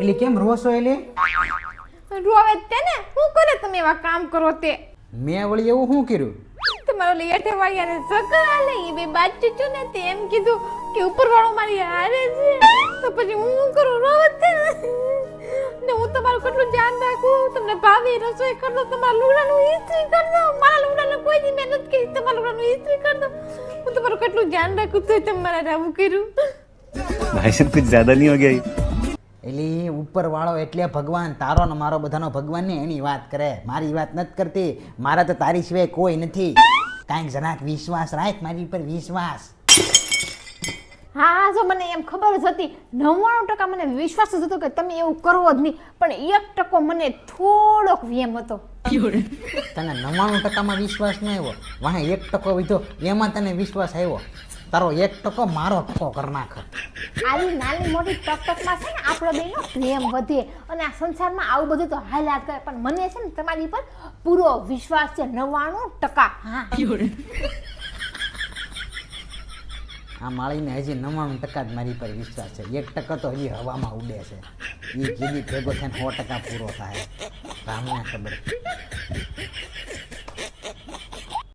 એટલે કેમ રોશો એટલે? રોવે જ તે ને, શું કરે તમે એવા કામ કરો તે? મેં વળી એવું શું કર્યું? તમારો લેટે વાળીને સકર આલે ઈ બે બાજુ છું ને તે એમ કીધું કે ઉપરવાળો મારી હારે છે, તો પછી હું શું કરું? રોવે જ તે ને હું તમારું કેટલું ધ્યાન રાખું, તમને ભાવે રસોઈ કર દો, તમારા લુગડાનું ઇસ્ત્રી કર દો, મારા લુગડાનું કોઈ દી મહેનત કરી, તમારા લુગડાનું ઇસ્ત્રી કર દો, હું તમારું કેટલું ધ્યાન રાખું તોય તમારે આવું કર્યું. भाई साहब कुछ ज्यादा नहीं हो गया? એટલે ઉપર વાળો એટલે ભગવાન, તારો ને મારો બધાનો ભગવાન ને એની વાત કરે, મારી વાત નથી કરતી. મારા તો તારી સિવાય કોઈ નથી. કાંઈક જરાક વિશ્વાસ રાખ મારી પર, વિશ્વાસ. હા જો મને એમ ખબર જ હતી, 99% મને વિશ્વાસ જ હતો કે તમે એવું કરવો જ નહીં, પણ 1% મને થોડોક વેમ હતો. તને 99% વિશ્વાસ ન આવ્યો, વાહે 1% વિધો એમાં તને વિશ્વાસ આવ્યો. તારો 1% મારો ટકો કરી નાખ. આવી નાની મોટી ટકટકમાં છે ને આપણો બેનો પ્રેમ વધે અને આ સંસારમાં આવું બધું તો હાલ્યા કરે, પણ મને છે ને તમારી પર પૂરો વિશ્વાસ છે 99%. હા આ માળીને હજી 99% જ મારી પર વિશ્વાસ છે. 1% તો હજી હવામાં ઉડે છે. એ કીધી ભેગો થઈને 100% પૂરો થાય. રામને ખબર.